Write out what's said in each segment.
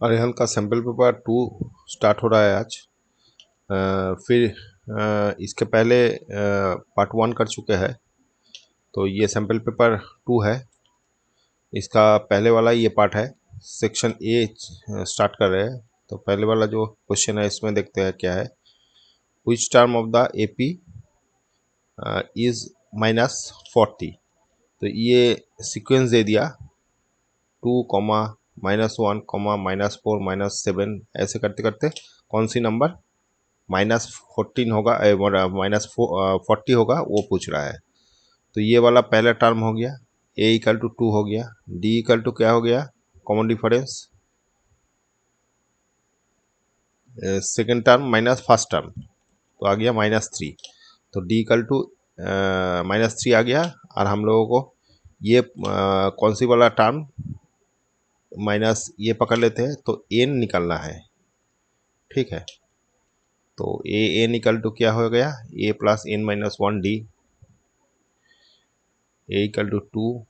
अरिहंत का sample paper 2 start हो रहा है आज। फिर इसके पहले पार्ट 1 कर चुके हैं, तो ये सैम्पल पेपर 2 है। इसका पहले वाला ये पार्ट है। सेक्शन ए स्टार्ट कर रहे हैं। तो पहले वाला जो क्वेश्चन है इसमें देखते हैं क्या है। Which term of the AP is -40। तो ये सीक्वेंस दे दिया 2, -1, -4, -7 ऐसे करते करते कौन सी नंबर -14 होगा, -40 होगा वो पूछ रहा है। तो ये वाला पहला टर्म हो गया, a = 2 हो गया, d = क्या हो गया, common difference second term minus first term, तो आ गया -3। तो d = -3 आ गया। और हम लोगों को ये कौन सी वाला टर्म माइनस ये पकड़ लेते हैं, तो n निकालना है। ठीक है, तो n = क्या हो गया, a + n - 1d, a = 2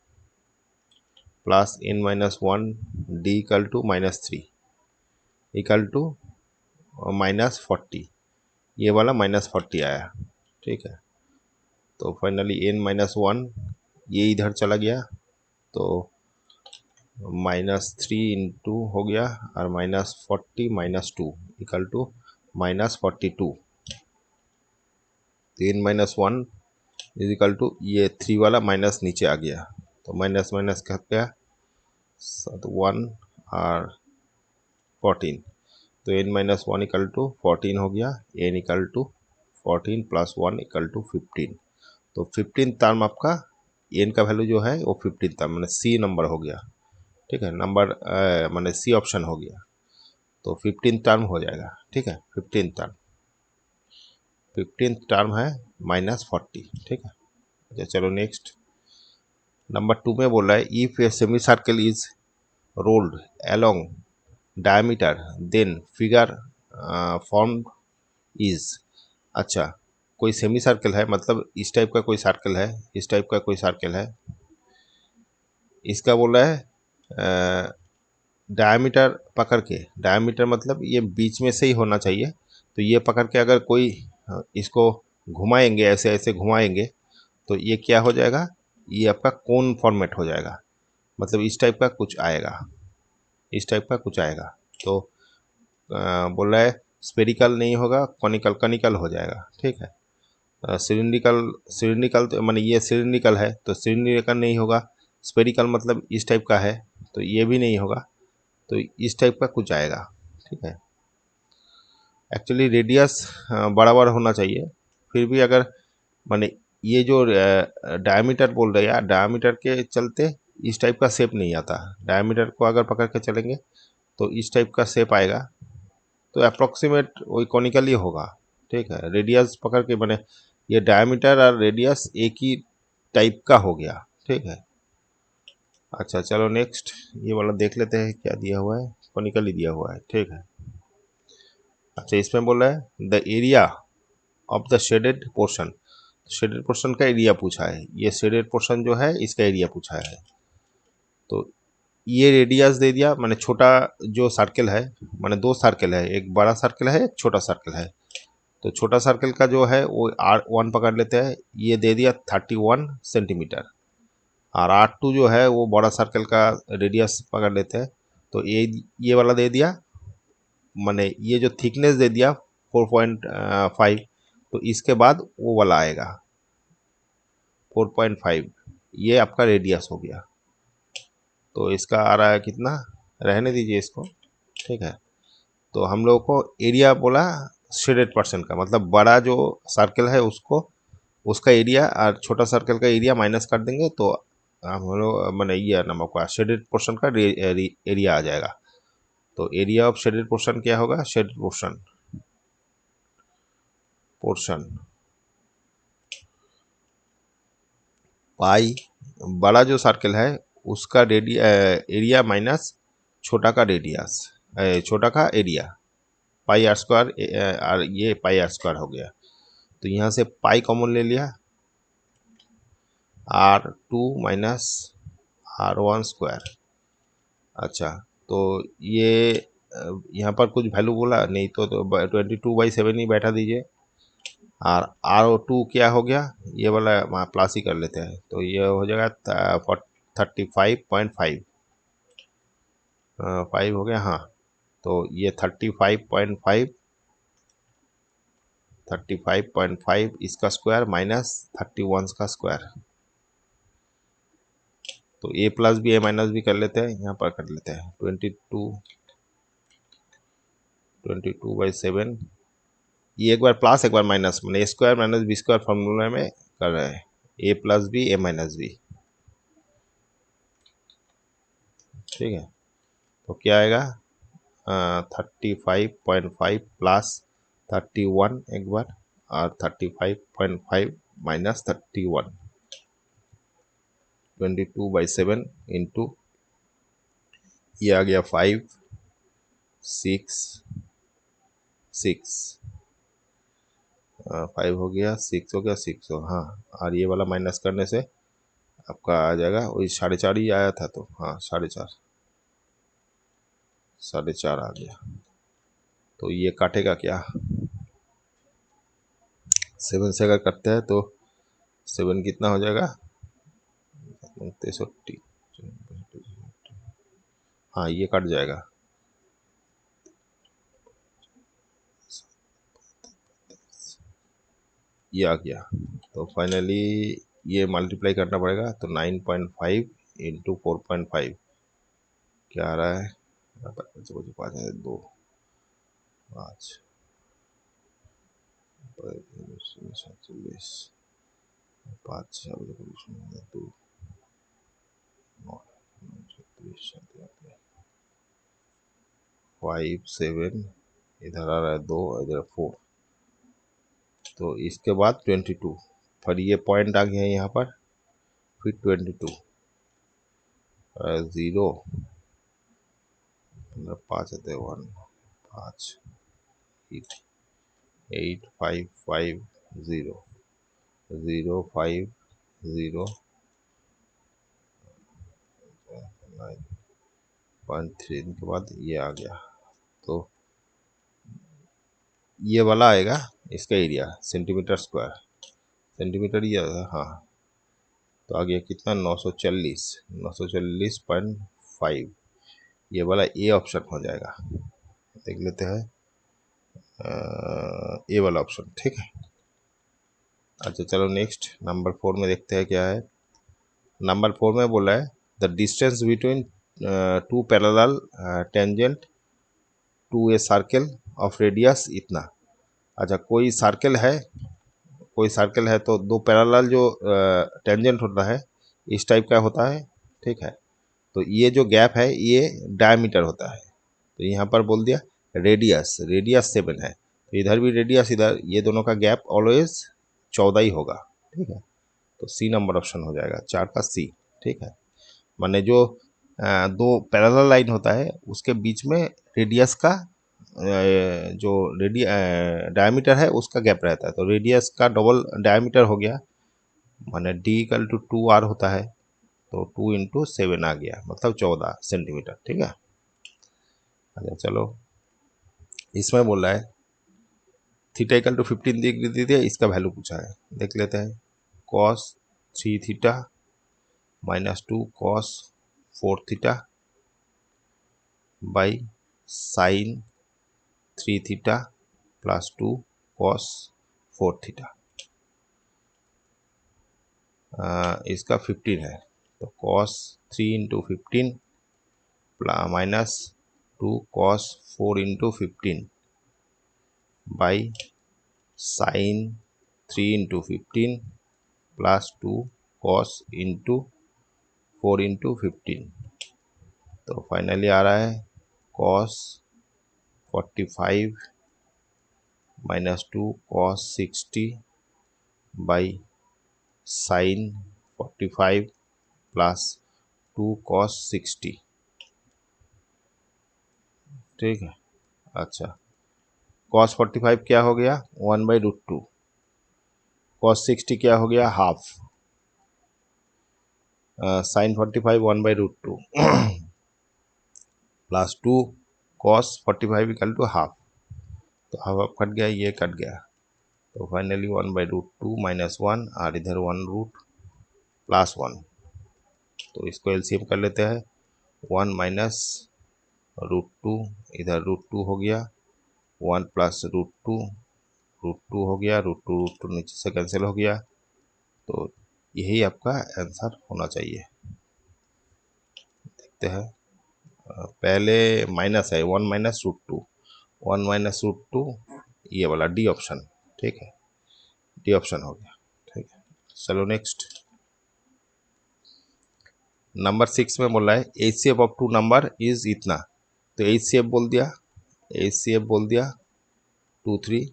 + n - 1, d = -3 = -40। ये वाला -40 आया। ठीक है, तो फाइनली n - 1 ये इधर चला गया, तो -3 × हो गया, और -40 - 2 = -42। तो n - 1 = ये 3 वाला माइनस नीचे आ गया, तो माइनस माइनस क्या गया 1 और 14। तो n - 1 = 14 हो गया, n = 14 + 1 = 15। तो 15 टर्म आपका n का वैल्यू जो है वो 15 टर्म मैंने सी नंबर हो गया। ठीक है, नंबर मैंने सी ऑप्शन हो गया, तो 15 टर्म हो जाएगा। ठीक है, 15 टर्म है -40। ठीक है, अच्छा चलो नेक्स्ट। नंबर 2 में बोल रहा है if a semi circle is rolled along diameter then figure form is. अच्छा, कोई सेमी सर्कल है, मतलब इस टाइप का कोई सर्कल है, इस टाइप का कोई सर्कल है, इसका बोल रहा है डायमीटर पकड़ के, डायमीटर मतलब ये बीच में से ही होना चाहिए। तो ये पकड़ के अगर कोई इसको घुमाएंगे, ऐसे ऐसे घुमाएंगे, तो ये क्या हो जाएगा, ये आपका कोन फॉर्मेट हो जाएगा। मतलब इस टाइप का कुछ आएगा, इस टाइप का कुछ आएगा। तो बोल रहा है स्पेरिकल नहीं होगा, कॉनिकल कनिकल हो जाएगा। ठीक है, सिलिंड्रिकल, सिलिंड्रिकल तो माने ये सिलिंड्रिकल है, तो सिलिंड्रिकल नहीं होगा। स्पेरिकल मतलब इस टाइप का है, तो ये भी नहीं होगा। तो इस टाइप का कुछ आएगा। ठीक है, एक्चुअली रेडियस बराबर होना चाहिए, फिर भी अगर माने ये जो डायमीटर बोल रहे हैं यार, डायमीटर के चलते इस टाइप का शेप नहीं आता। डायमीटर को अगर पकड़ के चलेंगे तो इस टाइप का शेप आएगा, तो अप्रोक्सीमेट वही कॉनिकली होगा। ठीक है, रेडियस पकड़ के बने, ये डायमीटर और रेडियस एक ही टाइप का हो गया। ठीक है, अच्छा चलो नेक्स्ट ये वाला देख लेते हैं क्या दिया हुआ है, कॉनिकली दिया हुआ है। ठीक है, अच्छा इसमें बोल रहा है the area of the shaded portion. Shaded portion का एरिया पूछा है, ये शेडेड पोर्शन जो है इसका एरिया पूछा है। तो ये रेडियस दे दिया, मैंने छोटा जो सर्कल है, मैंने दो सर्कल है, एक बड़ा सर्कल है एक छोटा सर्कल है। तो छोटा सर्कल का जो है वो R1 पकड़ लेते हैं, ये दे दिया 31 सेंटीमीटर। और R2 जो है वो बड़ा सर्कल का रेडियस पकड़ लेते हैं, तो ये वाला दे दिया, मैंने ये जो थिकनेस दे दिया 4.5। तो इसके बाद वो वाला आएगा 4.5, ये आपका रेडियस हो गया। तो इसका आ रहा है कितना, रहने दीजिए इसको। ठीक है, तो हम लोग को एरिया बोला शेडेड पर्सन का, मतलब बड़ा जो सर्कल है उसको, उसका एरिया और छोटा सर्कल का एरिया माइनस कर देंगे, तो हम लोग मैंने ये नंबर का शेडेड पोर्शन का एरिया आ जाएगा। तो एरिया ऑफ शेडेड पोर्शन क्या होगा, शेडेड पोर्शन पोर्शन पाई, बड़ा जो सर्कल है उसका एरिया माइनस छोटा का रेडियस, छोटा का एरिया, πr² और ये πr² हो गया। तो यहाँ से पाई कॉमन ले लिया, R2 - R1²। अच्छा, तो ये यहाँ पर कुछ वैल्यू बोला नहीं तो 22/7 ही बैठा दीजिए। और R2 क्या हो गया, ये वाला वहाँ प्लस ही कर लेते हैं, तो ये हो जाएगा 35.5 5 हो गया। हाँ, तो ये 35.5 इसका स्क्वायर माइनस 31 का स्क्वायर, तो ए प्लस भी ए माइनस भी कर लेते हैं, यहाँ पर कर लेते हैं 22/7। ये एक बार प्लस एक बार माइनस, मैंने A square minus B square formula में कर रहे हैं, A plus B A minus B. ठीक है, तो क्या आएगा 35.5 प्लस 31 एक बार, और 35.5 माइनस 31, 22/7 इंटू ये आ गया 5 6 6 5 हो गया 6 हो गया 6 हो, हाँ, और ये वाला माइनस करने से आपका आ जाएगा वही 4.5 ही आया था, तो हाँ 4.5 आ गया। तो ये काटेगा क्या, 7 से अगर करते हैं तो 7 कितना हो जाएगा 63, हाँ ये कट जाएगा, ये आ गया। तो फाइनली ये मल्टीप्लाई करना पड़ेगा, तो 9.5 इंटू 4.5 क्या आ रहा है, 2 5 47 5 2 5 7 इधर आ रहा है 2, इधर 4, तो इसके बाद 22, फिर ये पॉइंट आ गया है यहाँ पर, फिर 22 0 5 है 1 5 8 5 5 0 0 5 0 9.3 इनके बाद ये आ गया, तो ये वाला आएगा इसका एरिया सेंटीमीटर स्क्वायर, सेंटीमीटर ये हाँ, तो आ गया कितना 940.5, ये वाला ए ऑप्शन हो जाएगा, देख लेते हैं ए वाला ऑप्शन। ठीक है, अच्छा चलो नेक्स्ट नंबर 4 में देखते हैं क्या है। नंबर 4 में बोला है the distance between two parallel tangent to a circle of radius इतना। अच्छा, कोई सर्कल है तो दो पैरेलल जो टेंजेंट होता है इस टाइप का होता है। ठीक है, तो ये जो गैप है ये डायमीटर होता है, तो यहाँ पर बोल दिया रेडियस, रेडियस 7 है, तो इधर भी रेडियस, इधर ये दोनों का गैप ऑलवेज 14 ही होगा। ठीक है, तो सी नंबर ऑप्शन हो जाएगा 4 का सी। ठीक है, माने जो दो पैरेलल लाइन होता है उसके बीच में रेडियस का जो डायमीटर है उसका गैप रहता है, तो रेडियस का डबल डायमीटर हो गया, माने डी इक्वल टू 2r होता है, तो 2 इंटू 7 आ गया, मतलब 14 सेंटीमीटर। ठीक है, अच्छा चलो इसमें बोल रहा है थीटा इक्वल टू 15 डिग्री दे दिया, इसका वैल्यू पूछा है, देख लेते हैं। Cos 3 theta minus 2 cos 4 theta by sine 3 theta plus 2 cos 4 theta, इसका 15 है, तो cos 3 into 15 minus 2 cos 4 into 15 by sine 3 into 15 plus 2 cos into 4 into 15, तो फाइनली आ रहा है cos 45 minus 2 cos 60 by sine 45 plus 2 cos 60। ठीक है, अच्छा cos 45 क्या हो गया 1/√2, कॉस 60 क्या हो गया half, sine 45 1/√2 plus 2 cos 45 equal to half, तो हाफ कट गया, ये कट गया, तो फाइनली 1/√2 -1 और इधर 1 रूट +1, तो इसको एलसीएम कर लेते हैं। 1 -√2, इधर √2 हो गया, 1 + √2 हो गया, √2 नीचे से कैंसिल हो गया, तो यही आपका आंसर होना चाहिए। देखते हैं, पहले माइनस है 1 -√2, 1 -√2, ये वाला डी ऑप्शन, ठीक है, डी ऑप्शन हो गया, ठीक है। चलो नेक्स्ट, नंबर 6 में बोल रहा है HCF of two number is इतना, तो एचसीएफ बोल दिया, एचसीएफ बोल दिया 2 3,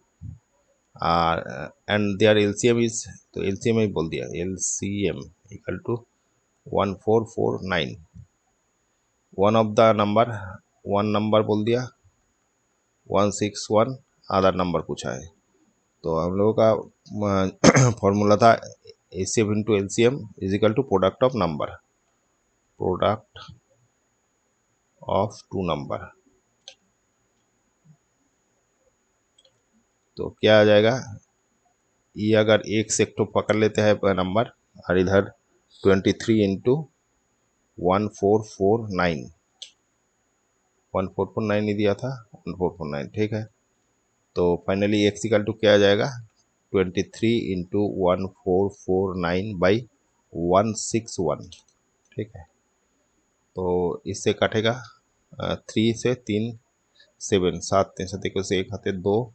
एंड देयर एलसीएम इज, तो एलसीएम ही बोल दिया, LCM equal to 1449, one of the number, one number बोल दिया, 161 अदर नंबर पूछा है, तो हम लोगों का फॉर्मूला था HCF into LCM is equal to product of number, product of two number, तो क्या आ जाएगा, ये अगर एक से एक तो पकड़ लेते हैं नंबर, और इधर 23 इंटू 1449, 1449 नहीं दिया था, 1449, ठीक है, तो फाइनली एक्स इक्वल टू क्या आ जाएगा, 23 इंटू 1449/161, ठीक है, तो इससे काटेगा 3 से 3 7, 7 3 7 को से 1 हाथे 2,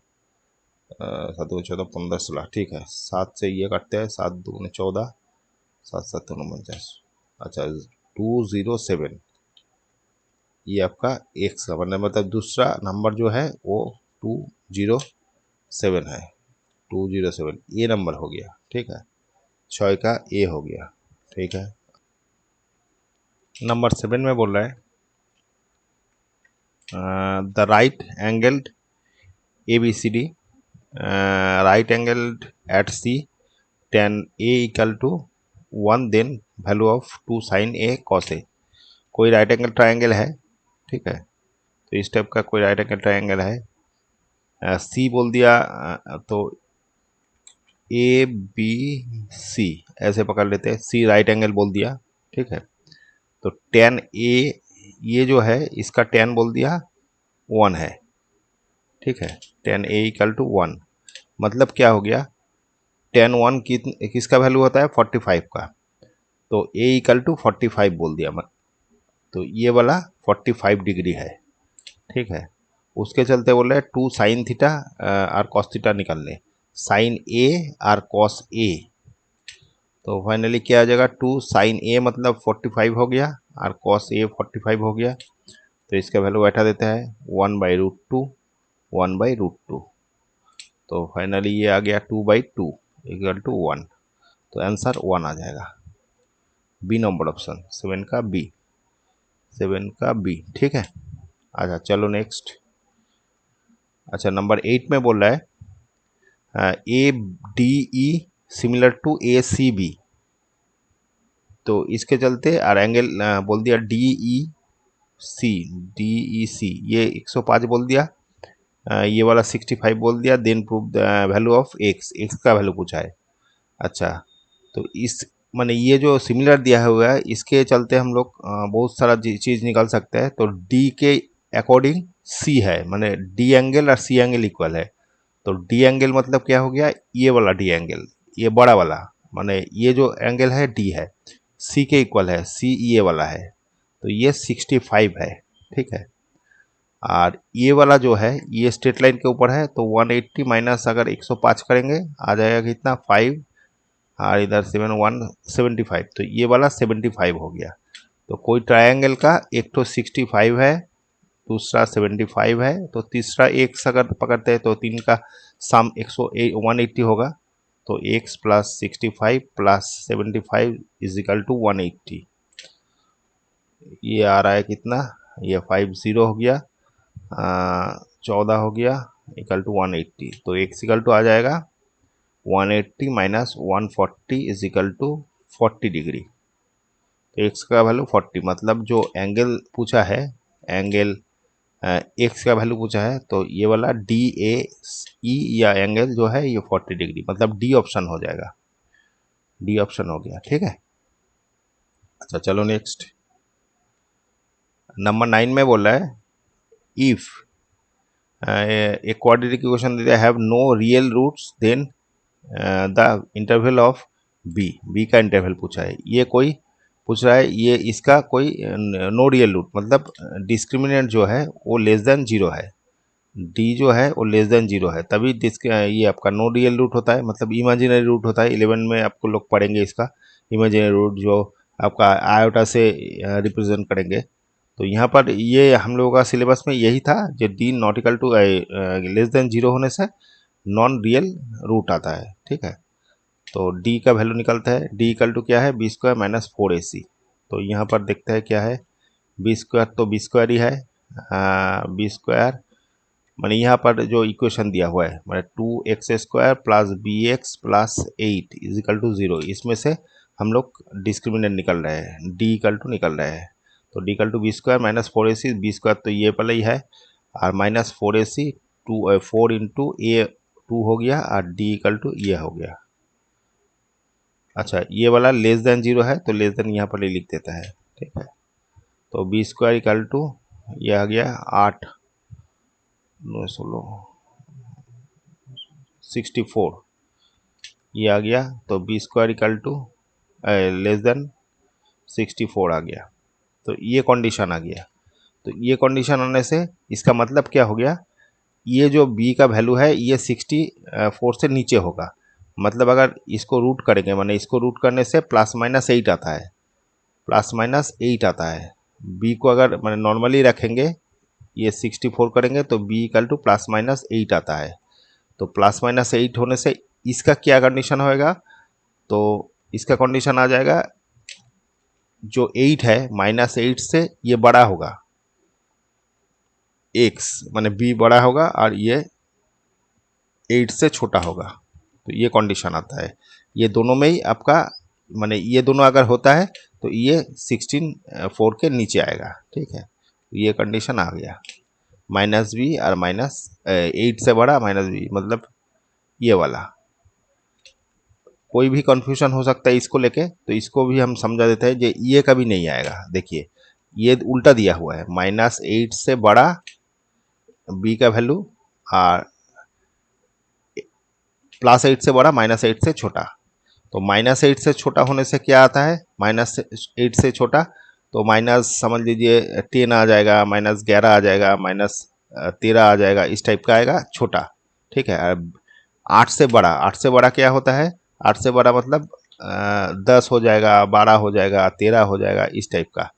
7 2 14 15 16, ठीक है, 7 से ये काटते हैं, 7 2 14, 7 7 49, अच्छा 207, ये आपका एक्स का मतलब दूसरा नंबर जो है वो 207 है, 207 ये नंबर हो गया, ठीक है, 6 का ए हो गया, ठीक है। नंबर 7 में बोल रहा है the right angled ABCD, right angled at C, tan A equal to 1, then value of 2 sin A cos A, कोई राइट एंगल ट्राइंगल है, ठीक है, तो इस टाइप का कोई राइट एंगल ट्राइंगल है, सी बोल दिया, तो ABC ऐसे पकड़ लेते हैं, सी राइट एंगल बोल दिया, ठीक है, तो tan A ये जो है इसका tan बोल दिया 1 है, ठीक है, tan A इक्वल टू 1, मतलब क्या हो गया, tan 1 किसका वैल्यू होता है 45 का, तो A इक्वल टू 45 बोल दिया, तो ये वाला 45 डिग्री है, ठीक है, उसके चलते बोल रहे 2 sin थीटा और cos थीटा निकालने, sin A और cos A, तो फाइनली क्या आ जाएगा, 2 sin A मतलब 45 हो गया और cos A 45 हो गया, तो इसका वैल्यू बैठा देता है 1/√2, 1/√2, तो फाइनली ये आ गया 2/2 इक्वल टू 1, तो आंसर 1 आ जाएगा, बी नंबर ऑप्शन 7 का बी, 7 का बी, ठीक है। अच्छा चलो नेक्स्ट, अच्छा नंबर 8 में बोल रहा है ADE सिमिलर टू ACB, तो इसके चलते और एंगल बोल दिया DEC ये 105 बोल दिया, ये वाला 65 बोल दिया, then prove the value of x का वैल्यू पूछा है। अच्छा तो इस माने ये जो सिमिलर दिया हुआ है इसके चलते हम लोग बहुत सारा चीज़ निकाल सकते हैं, तो डी के अकॉर्डिंग सी है, माने डी एंगल और सी एंगल इक्वल है, तो डी एंगल मतलब क्या हो गया, ये वाला डी एंगल, ये बड़ा वाला, माने ये जो एंगल है डी है, सी के इक्वल है, सी ये वाला है, तो ये 65 है, ठीक है, और ये वाला जो है ये स्ट्रेट लाइन के ऊपर है, तो 180 माइनस अगर 105 करेंगे आ जाएगा कितना 5, और इधर 7 175, तो ये वाला 75 हो गया, तो कोई ट्रायंगल का एक तो 65 है, दूसरा 75 है, तो तीसरा एक्स अगर पकड़ते हैं तो तीन का सम 180 होगा, तो x plus 65 plus 75 is equal to 180, ये आ रहा है कितना, ये 50 हो गया, 14 हो गया इक्वल टू 180, तो एक्स इक्वल टू आ जाएगा 180 minus 140 is equal to 40 degree, तो एक्स का वैल्यू 40, मतलब जो एंगल पूछा है एंगल एक्स का वैल्यू पूछा है, तो ये वाला डी ए ई या एंगल जो है ये 40 डिग्री, मतलब डी ऑप्शन हो जाएगा, डी ऑप्शन हो गया। ठीक है, अच्छा चलो नेक्स्ट। नंबर 9 में बोल रहा है इफ एक क्वाड्रेटिक इक्वेशन दे दिया, have no real roots then the interval of b का इंटरवल पूछा है। ये कोई पूछ रहा है, ये इसका कोई नो रियल रूट, मतलब डिस्क्रिमिनेंट जो है वो लेस देन जीरो है, डी जो है वो लेस देन जीरो है, तभी ये आपका नो रियल रूट होता है, मतलब इमेजिनरी रूट होता है। 11 में आपको लोग पढ़ेंगे इसका इमेजिनरी रूट, जो आपका आयोटा से रिप्रेजेंट करेंगे। तो यहाँ पर ये हम लोगों का सिलेबस में यही था, जो D not equal to less than zero होने से नॉन रियल रूट आता है। ठीक है, तो डी का वैल्यू निकलता है, डी इक्वल टू क्या है, बी स्क्वायर माइनस 4ac। तो यहाँ पर देखते हैं क्या है, बी स्क्वायर तो बी स्क्वायर ही है, बी स्क्वायर मैंने यहाँ पर जो इक्वेशन दिया हुआ है मैंने 2x² plus bx plus 8 is equal to 0, इसमें से हम लोग डिस्क्रिमिनेंट निकल रहे हैं, डी इक्वल टू निकल रहे हैं। तो D equal to b square minus 4ac, b square तो ये पहले ही है, और माइनस 4ac 4 इंटू ए 2 हो गया, और डी इक्वल टू ये हो गया। अच्छा, ये वाला लेस देन जीरो है, तो लेस देन यहाँ पर लिख देता है। ठीक है, तो बी स्क्वायर इक्वल टू ये आ गया 8 9 16 64, ये आ गया, तो b square equal to less than 64 आ गया। तो ये कंडीशन आ गया, तो ये कंडीशन आने से इसका मतलब क्या हो गया, ये जो b का वैल्यू है ये 64 से नीचे होगा, मतलब अगर इसको रूट करेंगे, माने इसको रूट करने से प्लस माइनस 8 आता है, प्लस माइनस 8 आता है। b को अगर मैंने नॉर्मली रखेंगे, ये 64 करेंगे तो b equal two plus minus 8 आता है। तो प्लस माइनस 8 होने से इसका क्या कंडीशन होएगा, तो इसका कंडीशन आ जाएगा, जो 8 है माइनस 8 से ये बड़ा होगा, x माने b बड़ा होगा और ये 8 से छोटा होगा, तो ये कंडीशन आता है। ये दोनों में ही आपका माने ये दोनों अगर होता है तो ये 16 4 के नीचे आएगा। ठीक है, तो ये कंडीशन आ गया, माइनस बी और माइनस 8 से बड़ा माइनस बी, मतलब ये वाला। कोई भी कंफ्यूजन हो सकता है इसको लेके, तो इसको भी हम समझा देते हैं, ये कभी नहीं आएगा। देखिए ये उल्टा दिया हुआ है, माइनस 8 से बड़ा बी का वैल्यू और प्लस 8 से बड़ा माइनस 8 से छोटा। तो माइनस 8 से छोटा होने से क्या आता है, माइनस 8 से छोटा, तो माइनस समझ लीजिए 10 आ जाएगा, माइनस 11 आ जाएगा, माइनस 13 आ जाएगा, इस टाइप का आएगा छोटा। ठीक है, 8 से बड़ा, 8 से बड़ा क्या होता है, 8 से बड़ा मतलब 10 हो जाएगा, 12 हो जाएगा, 13 हो जाएगा, इस टाइप का।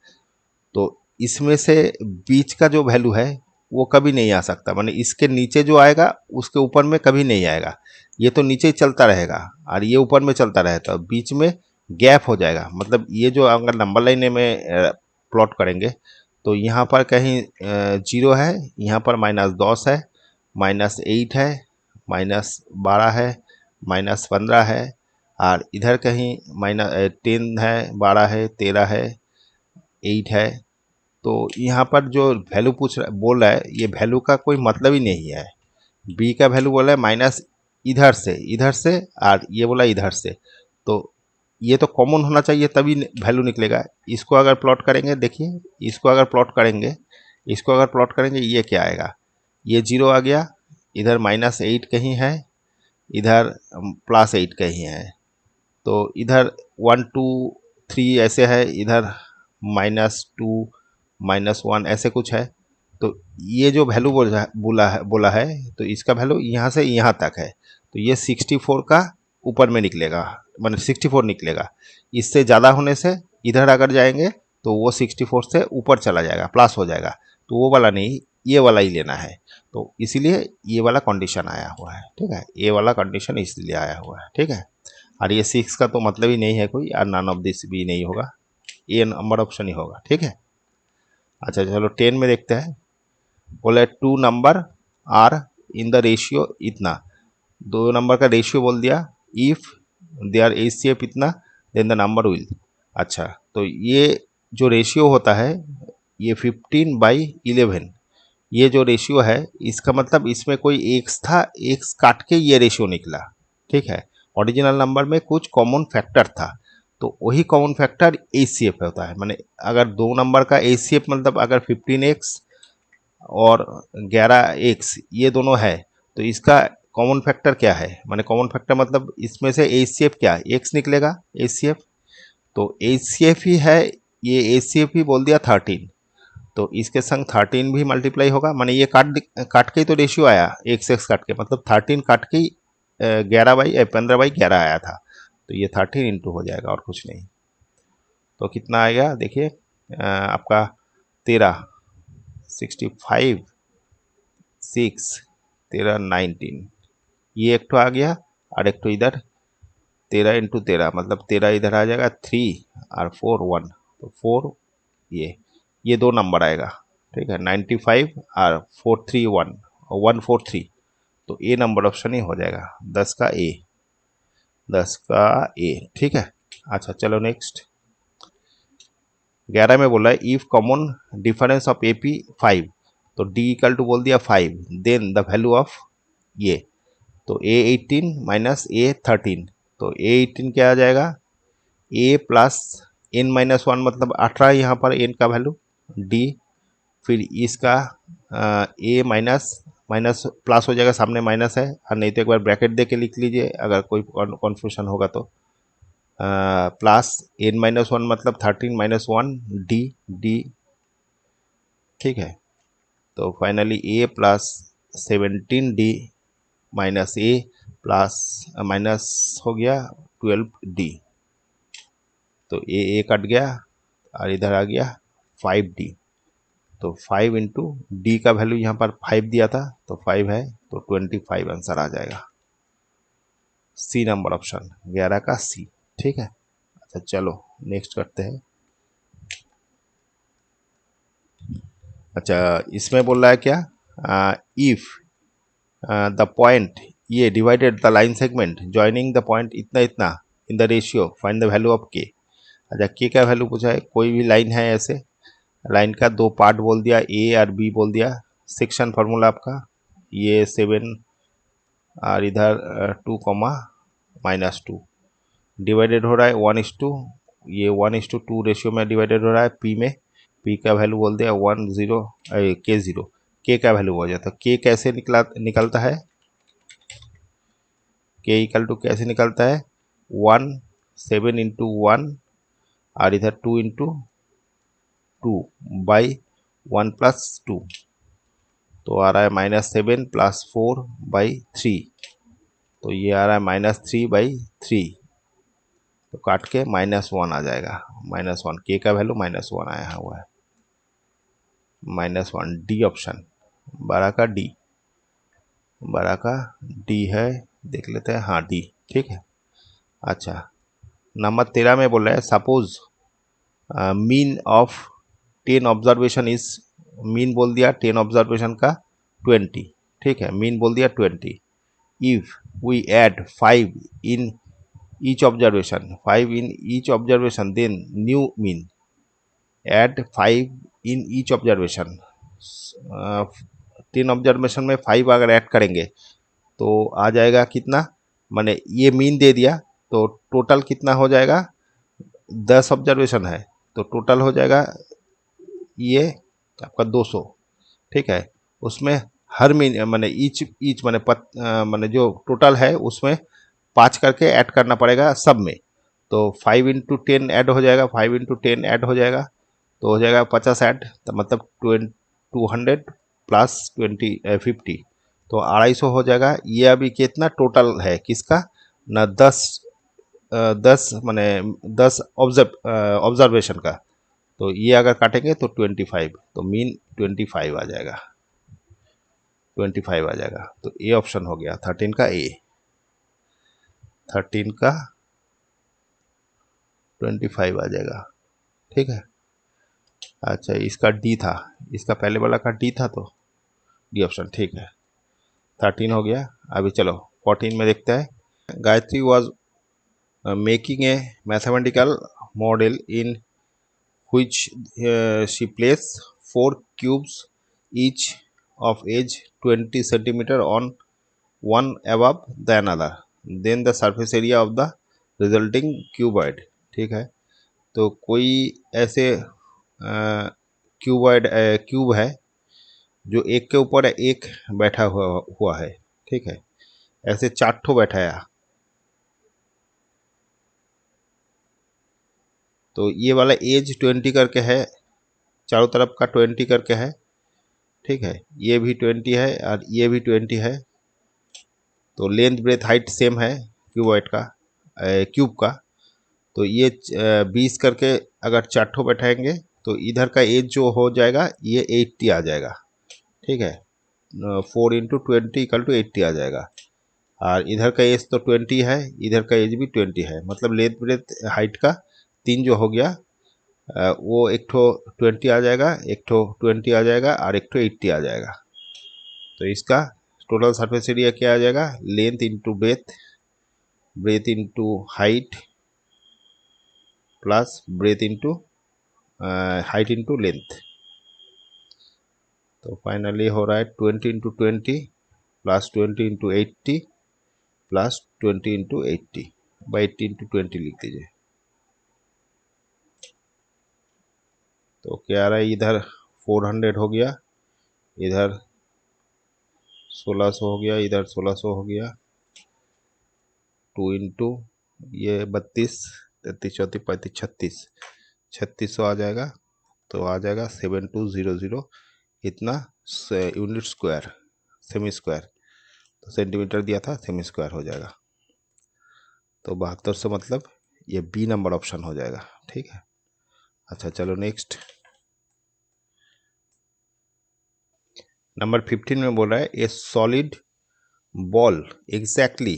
तो इसमें से बीच का जो वैल्यू है वो कभी नहीं आ सकता, माने इसके नीचे जो आएगा उसके ऊपर में कभी नहीं आएगा, ये तो नीचे ही चलता रहेगा और ये ऊपर में चलता रहेगा, बीच में गैप हो जाएगा। मतलब ये जो अगर नंबर लाइन में प्लॉट करेंगे, तो यहाँ पर कहीं 0 है, यहाँ पर -10 है, -8 है, -12 है, -15 है, और इधर कहीं -10 है, 12 है, 13 है, 8 है। तो यहाँ पर जो वैल्यू बोल रहा है, ये वैल्यू का कोई मतलब ही नहीं है। बी का वैल्यू बोला है माइनस इधर से और ये बोला इधर से, तो ये तो कॉमन होना चाहिए तभी वैल्यू निकलेगा। इसको अगर प्लॉट करेंगे, देखिए इसको अगर प्लॉट करेंगे, इसको अगर प्लॉट करेंगे, ये क्या आएगा, ये 0 आ गया, इधर -8 कहीं है, इधर +8 कहीं है, तो इधर 1 2 3 ऐसे है, इधर -2 -1 ऐसे कुछ है। तो ये जो वैल्यू बोला है, तो इसका वैल्यू यहाँ से यहाँ तक है, तो ये 64 का ऊपर में निकलेगा, मतलब 64 निकलेगा। इससे ज़्यादा होने से इधर अगर जाएंगे तो वो 64 से ऊपर चला जाएगा, प्लस हो जाएगा, तो वो वाला नहीं, ये वाला ही लेना है। तो इसीलिए ये वाला कंडीशन आया हुआ है। ठीक है, ये वाला कंडीशन इसलिए आया हुआ है। ठीक है, और ये 6 का तो मतलब ही नहीं है कोई, और नन ऑफ दिस भी नहीं होगा, ये नंबर ऑप्शन ही होगा। ठीक है, अच्छा चलो 10 में देखते हैं। बोले 2 number are in the ratio इतना, 2 नंबर का रेशियो बोल दिया, इफ दे आर एचसीएफ इतना देन द नंबर विल। अच्छा, तो ये जो रेशियो होता है ये 15/11, ये जो रेशियो है इसका मतलब इसमें कोई एक्स था, एक्स काट के ये रेशियो निकला, ठीक है। ओरिजिनल नंबर में कुछ कॉमन फैक्टर था, तो वही कॉमन फैक्टर एचसीएफ होता है। माने अगर दो नंबर का एचसीएफ मतलब अगर 15x और 11x ये दोनों है, तो इसका कॉमन फैक्टर क्या है, माने कॉमन फैक्टर मतलब इसमें से एचसीएफ क्या, एक्स निकलेगा एचसीएफ, तो एचसीएफ ही है, ये एचसीएफ ही बोल दिया 13, तो इसके संग 13 भी मल्टीप्लाई होगा, माने ये काट के ही तो रेशियो आया, एक्स एक्स काट के, मतलब 13 काट के ही 15/11 आया था, तो ये 13 इंटू हो जाएगा और कुछ नहीं। तो कितना आएगा देखिए, आपका 13, 65, 6, 13, 19, ये एक तो आ गया, और एक तो इधर 13 × 13 मतलब 13 इधर आ जाएगा 3 और 4 1, तो 4 ये दो नंबर आएगा, ठीक है। 95 और 431 और 143, तो ए नंबर ऑप्शन ही हो जाएगा, 10 का ए, 10 का ए, ठीक है। अच्छा चलो नेक्स्ट, 11 में बोला है if common difference of AP 5, तो डी इक्वल टू बोल दिया 5, देन द वैल्यू ऑफ ये, तो ए 18 माइनस ए 13, तो ए 18 क्या आ जाएगा, ए प्लस n-1 मतलब 18 यहाँ पर n का वैल्यू, डी फिर इसका ए माइनस माइनस प्लस हो जाएगा, सामने माइनस है, और नहीं तो एक बार ब्रैकेट दे के लिख लीजिए अगर कोई कन्फ्यूजन होगा तो, प्लस n-1 मतलब 13 - 1 डी डी, ठीक है। तो फाइनली ए प्लस 17d माइनस ए प्लस माइनस हो गया 12d, तो ए कट गया और इधर आ गया 5d, तो 5 इंटू डी का वैल्यू यहाँ पर 5 दिया था, तो 5 है, तो 25 आंसर आ जाएगा, सी नंबर ऑप्शन 11 का सी, ठीक है। अच्छा चलो नेक्स्ट करते हैं। अच्छा इसमें बोल रहा है क्या, इफ द पॉइंट ये divided the line segment joining the point इतना इतना इन the ratio find the value of के। अच्छा के का वैल्यू पूछा है, कोई भी लाइन है ऐसे, लाइन का दो पार्ट बोल दिया, ए और बी बोल दिया, सेक्शन फार्मूला आपका ये 7 और इधर 2, डिवाइडेड हो रहा है 1:2, ये 1:2 रेशियो में डिवाइडेड हो रहा है पी में, पी का वैल्यू बोल दिया 10 K0, के का वैल्यू हो जाता है, के कैसे निकलता है, के इक्वल टू कैसे निकलता है 1 7 × 1 और इधर 2 × 2 बाई 1 + 2, तो आ रहा है -7 + 4/3, तो ये आ रहा है -3/3, तो काट के -1 आ जाएगा, -1 के का वैल्यू -1 आया हुआ है, -1 डी ऑप्शन, बड़ा का डी, बड़ा का डी है, देख लेते हैं, हाँ डी, ठीक है। अच्छा नंबर 13 में बोल रहा है suppose mean of 10 observation is, mean बोल दिया 10 ऑब्जर्वेशन का 20, ठीक है, मीन बोल दिया 20, if we add 5 in each observation, 5 in each observation then new mean, add 5 in each observation, 10 observation में 5 अगर ऐड करेंगे तो आ जाएगा कितना, माने ये मीन दे दिया, तो टोटल कितना हो जाएगा, 10 ऑब्जर्वेशन है, तो टोटल हो जाएगा ये आपका 200, ठीक है। उसमें हर मीन माने ईच माने जो टोटल है उसमें 5 करके ऐड करना पड़ेगा सब में, तो 5 × 10 ऐड हो जाएगा, 5 × 10 ऐड हो जाएगा, तो हो जाएगा 50 ऐड, तो मतलब 200 प्लस 50, तो 250 हो जाएगा। ये अभी कितना टोटल है किसका ना, 10 माने 10 ऑब्जर्वेशन का, तो ये अगर काटेंगे तो 25, तो मीन 25 आ जाएगा, 25 आ जाएगा, तो ए ऑप्शन हो गया 13 का ए, 13 का 25 आ जाएगा, ठीक है। अच्छा इसका डी था, इसका पहले वाला का डी था, तो डी ऑप्शन ठीक है, 13 हो गया। अभी चलो 14 में देखते हैं, Gayatri was making a mathematical model in which she placed 4 cubes each of edge 20 centimeter on one above the another, then the surface area of the resulting cuboid। ठीक है, तो कोई ऐसे क्यूबॉइड क्यूब है जो एक के ऊपर एक बैठा हुआ है। ठीक है, ऐसे चार ठो बैठाया, तो ये वाला एज 20 करके है, चारों तरफ का 20 करके है। ठीक है, ये भी 20 है और ये भी 20 है, तो लेंथ ब्रेथ हाइट सेम है क्यूबॉइड का, क्यूब का। तो ये 20 करके अगर चार ठो बैठाएंगे तो इधर का एज जो हो जाएगा ये 80 आ जाएगा। ठीक है, 4 × 20 = 80 आ जाएगा। और इधर का एज तो 20 है, इधर का एज भी 20 है, मतलब लेंथ ब्रेथ हाइट का 3 जो हो गया, वो एक ठो 20 आ जाएगा, एक ठो 20 आ जाएगा और एक ठो 80 आ जाएगा। तो इसका टोटल सरफेस एरिया क्या आ जाएगा, length into breadth, breath into height plus breadth into height into length. तो फाइनली हो रहा है 20 × 20 प्लस 20 × 80 प्लस 20 × 80 बाई 80 × 20 लिख दीजिए। तो क्या आ रहा है, इधर 400 हो गया, इधर 1600 हो गया, इधर 1600 हो गया, 2 इंटू ये 32, 33, 34, 35, 36, 3600 आ जाएगा। तो आ जाएगा 7200 इतना यूनिट स्क्वायर, सेमी स्क्वायर। तो सेंटीमीटर दिया था, सेमी स्क्वायर हो जाएगा। तो 72 से मतलब ये बी नंबर ऑप्शन हो जाएगा। ठीक है, अच्छा चलो नेक्स्ट। नंबर 15 में बोल रहा है ए solid ball exactly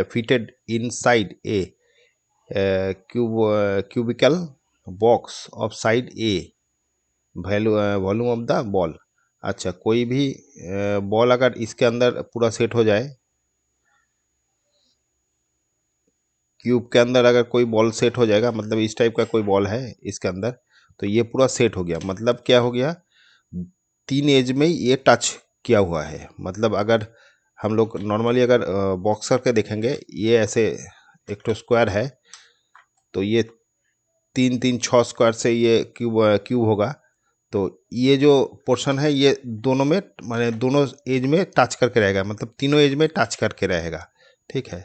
fitted inside a cubical box of side A, volume of the ball. अच्छा, कोई भी बॉल अगर इसके अंदर पूरा सेट हो जाए, क्यूब के अंदर अगर कोई बॉल सेट हो जाएगा, मतलब इस टाइप का कोई बॉल है इसके अंदर, तो ये पूरा सेट हो गया, मतलब क्या हो गया, 3 एज में ये टच किया हुआ है। मतलब अगर हम लोग नॉर्मली अगर बॉक्स करके देखेंगे, ये ऐसे एक तो स्क्वायर है, तो ये 3 3 6 स्क्वायर से ये क्यूब होगा। तो ये जो पोर्शन है ये दोनों में, माने दोनों एज में टच करके रहेगा, मतलब तीनों एज में टच करके रहेगा। ठीक है,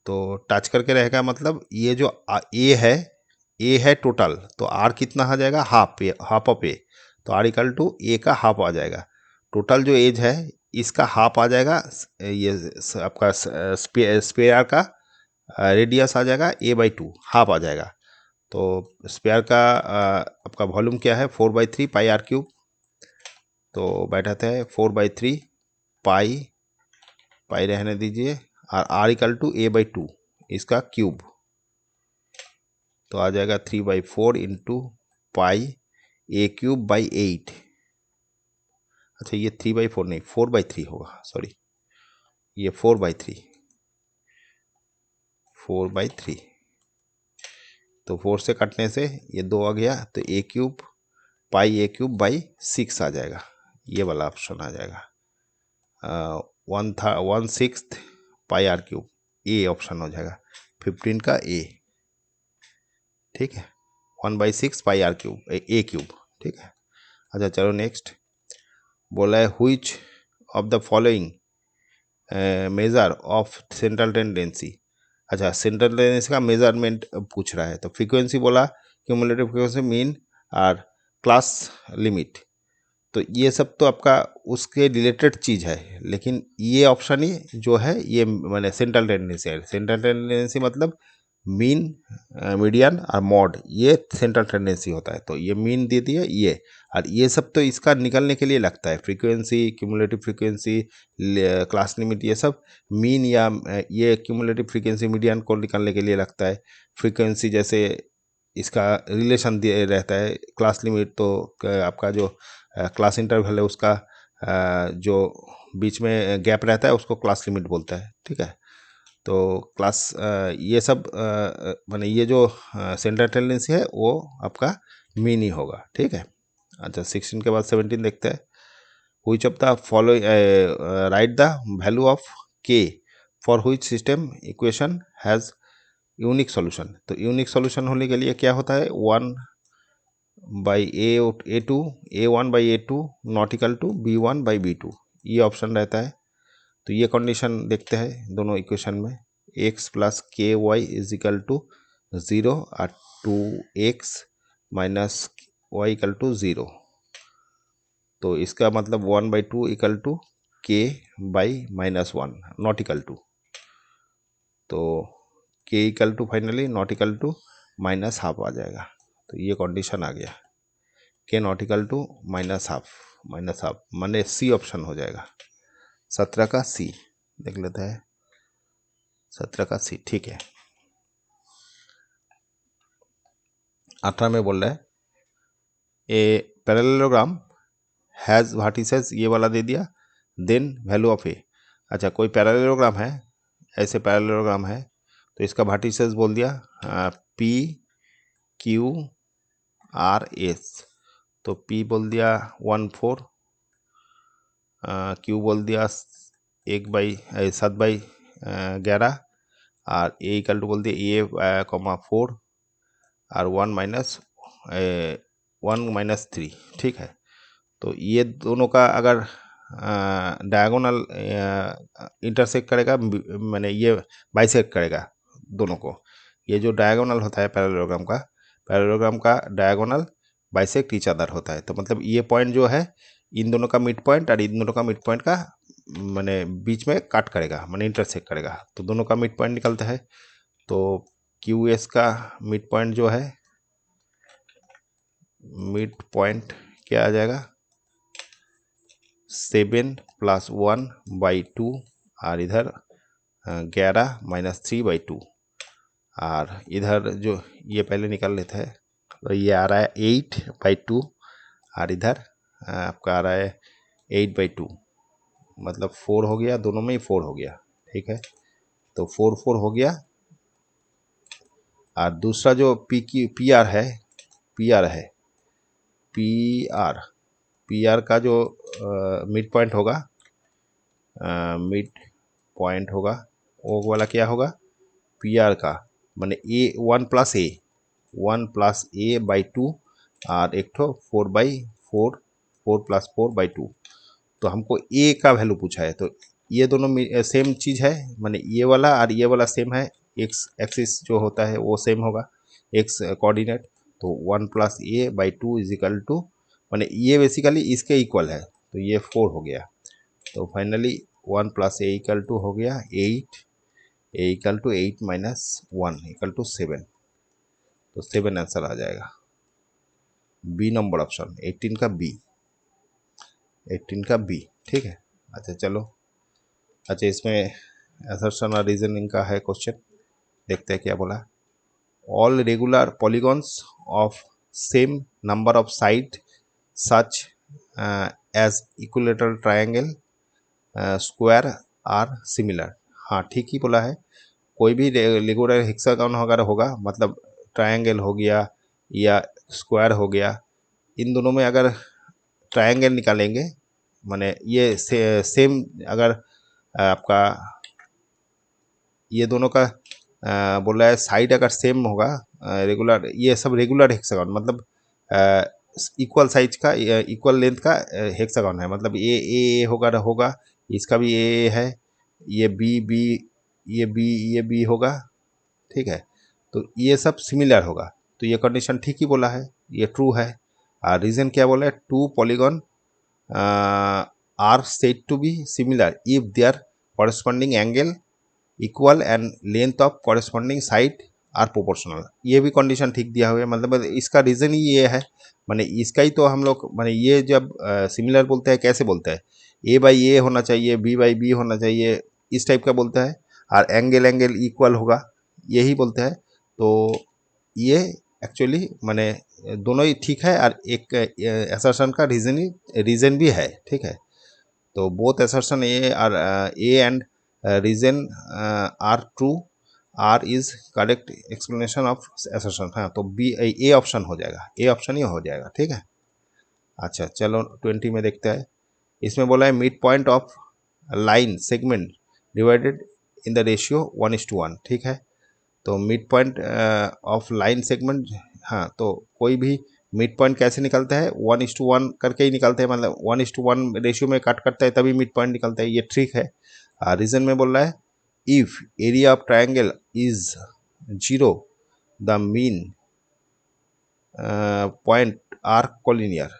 तो टच करके रहेगा, मतलब ये जो ए है टोटल, तो आर कितना आ जाएगा, हाफ ऑफ ए। तो आर इक्वल टू ए का हाफ आ जाएगा। टोटल जो एज है इसका हाफ आ जाएगा, ये आपका स्पेयर का रेडियस आ जाएगा a/2, हाफ आ जाएगा। तो स्पेयर का आपका वॉल्यूम क्या है, 4/3 पाई आर क्यूब। तो बैठाते हैं 4/3 पाई, पाई रहने दीजिए, और आर इक्वल टू a/2 इसका क्यूब। तो आ जाएगा 3/4 इंटू पाई a³/8। अच्छा, ये 3/4 नहीं, 4/3 होगा, सॉरी, ये 4/3। तो 4 से कटने से ये 2 आ गया, तो a³ पाई a³/6 आ जाएगा। ये वाला ऑप्शन आ जाएगा। 1/6 पाई आर क्यूब, ए ऑप्शन हो जाएगा, 15 का ए। ठीक है, 1/6 पाई आर क्यूब, ए क्यूब। ठीक है, अच्छा चलो नेक्स्ट। बोला है which of the following measure of central tendency. अच्छा, सेंट्रल टेंडेंसी का मेजरमेंट पूछ रहा है। तो फ्रीक्वेंसी बोला, क्यूमुलेटिव फ्रीक्वेंसी, मीन और क्लास लिमिट। तो ये सब तो आपका उसके रिलेटेड चीज़ है, लेकिन ये ऑप्शन ही जो है ये मैंने सेंट्रल टेंडेंसी है। सेंट्रल टेंडेंसी मतलब मीन, मीडियन और मॉड, ये सेंट्रल टेंडेंसी होता है। तो ये मीन दे दिया ये, और ये सब तो इसका निकलने के लिए लगता है, frequency, cumulative frequency, class limit, ये सब मीन या ये क्यूमुलेटिव फ्रीक्वेंसी मीडियन को निकलने के लिए लगता है। फ्रीक्वेंसी जैसे इसका रिलेशन दे रहता है, क्लास लिमिट तो आपका जो क्लास इंटरवल है उसका जो बीच में गैप रहता है उसको क्लास लिमिट बोलता है। ठीक है, तो क्लास ये सब माने ये जो सेंट्रल टेंडेंसी है वो आपका मीन ही होगा। ठीक है, अच्छा 16 के बाद 17 देखते हैं। which of the following write the value of k for which system equation has unique solution. तो यूनिक सॉल्यूशन होने के लिए क्या होता है, 1/a2 a1/a2 not equal to b1/b2, ये ऑप्शन रहता है। तो ये कंडीशन देखते हैं दोनों इक्वेशन में, x प्लस के वाई इज इक्वल टू 0 और 2x minus Y equal to 0। तो इसका मतलब 1/2 equal to k/-1 not equal to, तो k equal to finally not equal to -½ आ जाएगा। तो ये कंडीशन आ गया, k नॉट इक्वल टू -½ माने सी ऑप्शन हो जाएगा, 17 का सी देख लेते हैं, 17 का सी ठीक है। 18 में बोल रहा है ए पैरेललोग्राम हैज़ वर्टिसेस, ये वाला दे दिया, देन वैल्यू ऑफ ए। अच्छा, कोई पैरेललोग्राम है, ऐसे पैरेललोग्राम है तो इसका वर्टिसेस बोल दिया पी क्यू आर एस। तो पी बोल दिया 1/4, क्यू बोल दिया 7/11 और ए इक्वल टू बोल दिया ए 4 और 1 - 3, ठीक है। तो ये दोनों का अगर डायगोनल इंटरसेक्ट करेगा, मैंने ये बाइसेक्ट करेगा दोनों को, ये जो डायगोनल होता है पैरेललोग्राम का डायगोनल बाइसेक्ट ईच अदर होता है। तो मतलब ये पॉइंट जो है इन दोनों का मिड पॉइंट और इन दोनों का मिड पॉइंट का मैंने बीच में काट करेगा, मैंने इंटरसेक्ट करेगा, तो दोनों का मिड पॉइंट निकलता है। तो क्यू एस का मिड पॉइंट जो है, मिड पॉइंट क्या आ जाएगा, 7 + 1/2 और इधर 11 - 3/2 और इधर जो ये पहले निकाल लेते हैं, तो ये आ रहा है 8/2 और इधर आपका आ रहा है 8/2, मतलब 4 हो गया, दोनों में ही 4 हो गया, ठीक है। तो 4 हो गया। और दूसरा जो पी आर है, पी आर का जो मिड पॉइंट होगा, वो वाला क्या होगा, पी आर का माने ए 1+a/2 और एक ठो 4/4 4+4/2। तो हमको ए का वैल्यू पूछा है, तो ये दोनों सेम चीज़ है, माने ये वाला और ये वाला सेम है, एक्स एक्सिस जो होता है वो सेम होगा, एक्स कोऑर्डिनेट। तो 1+a/2 इज इक्वल टू, माने ये बेसिकली इसके इक्वल है, तो ये 4 हो गया। तो फाइनली 1+a इक्वल टू हो गया 8, a equal to 8 - 1 equal to 7। तो 7 आंसर आ जाएगा, बी नंबर ऑप्शन, 18 का बी, ठीक है। अच्छा चलो, अच्छा इसमें असर्शन और रीजनिंग का है क्वेश्चन, देखते हैं क्या बोला। All regular polygons of same number of side such as equilateral triangle square are similar. हाँ ठीक ही बोला है, कोई भी रेगुलर हेक्सागन वगैरह होगा, मतलब ट्रायंगल हो गया या स्क्वायर हो गया, इन दोनों में अगर ट्रायंगल निकालेंगे, माने ये सेम अगर आपका ये दोनों का बोल रहा है साइड अगर सेम होगा, रेगुलर, ये सब रेगुलर हेक्सागन मतलब इक्वल साइज का, इक्वल लेंथ का हेक्सागन है, मतलब ए होगा, इसका भी ए है, ये बी ये बी होगा, ठीक है। तो ये सब सिमिलर होगा, तो ये कंडीशन ठीक ही बोला है, ये ट्रू है। और रीजन क्या बोला है, 2 polygon are said to be similar if their corresponding angle equal and length of corresponding side are proportional। ये भी कंडीशन ठीक दिया हुआ है, मतलब इसका रीज़न ही ये है, माने इसका ही तो हम लोग, माने ये जब सिमिलर बोलते हैं कैसे बोलते हैं, a/a होना चाहिए, b/b होना चाहिए, इस टाइप का बोलता है, और एंगल इक्वल होगा, यही बोलते हैं। तो ये एक्चुअली माने दोनों ही ठीक है, और एक असर्शन का रीज़न भी है, ठीक है। तो both assertion A and reason are true, R is correct explanation of assertion. हाँ तो बी ए ऑप्शन हो जाएगा, ए ऑप्शन ही हो जाएगा, ठीक है। अच्छा चलो 20 में देखते हैं, इसमें बोला है mid point of line segment divided in the ratio 1:1, ठीक है। तो mid point of line segment, हाँ, तो कोई भी मिड पॉइंट कैसे निकलता है, 1:1 करके ही निकलते हैं, मतलब 1:1 रेशियो में कट करता है तभी मिड पॉइंट निकलता है, ये ट्रिक है। रीजन में बोल रहा है if area of triangle is 0 the mean point are collinear.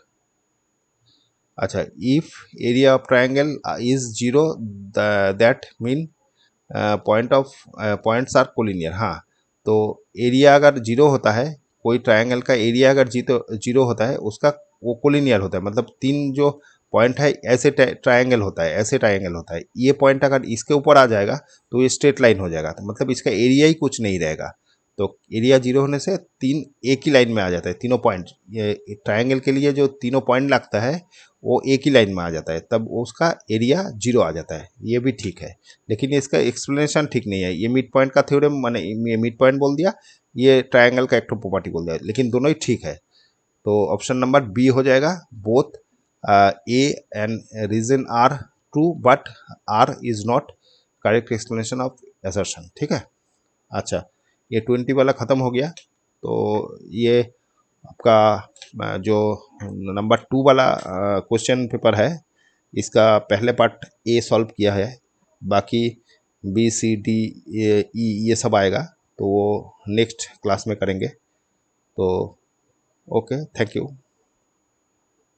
अच्छा, if area of triangle is 0 that mean points are collinear. हाँ, तो एरिया अगर 0 होता है, कोई ट्राइंगल का एरिया अगर 0 होता है, उसका वो कोलिनियर होता है, मतलब तीन जो पॉइंट है ऐसे ट्राइंगल होता है, ऐसे ट्राइंगल होता है। ये पॉइंट अगर इसके ऊपर आ जाएगा तो ये स्ट्रेट लाइन हो जाएगा, तो मतलब इसका एरिया ही कुछ नहीं रहेगा। तो एरिया 0 होने से तीन एक ही लाइन में आ जाता है, तीनों पॉइंट। ये ट्राइंगल के लिए जो तीनों पॉइंट लगता है वो एक ही लाइन में आ जाता है, तब उसका एरिया 0 आ जाता है। ये भी ठीक है, लेकिन इसका एक्सप्लेनेशन ठीक नहीं है। ये मिड पॉइंट का थ्योरम, मैंने ये मिड पॉइंट बोल दिया, ये ट्रायंगल का एक प्रॉपर्टी बोल दिया, लेकिन दोनों ही ठीक है। तो ऑप्शन नंबर बी हो जाएगा, both A and reason are true but R is not correct explanation of assertion, ठीक है। अच्छा, ये 20 वाला ख़त्म हो गया। तो ये आपका जो नंबर 2 वाला क्वेश्चन पेपर है, इसका पहले पार्ट ए सॉल्व किया है, बाकी बी सी डी ई ये सब आएगा, तो वो नेक्स्ट क्लास में करेंगे। तो ओके, थैंक यू।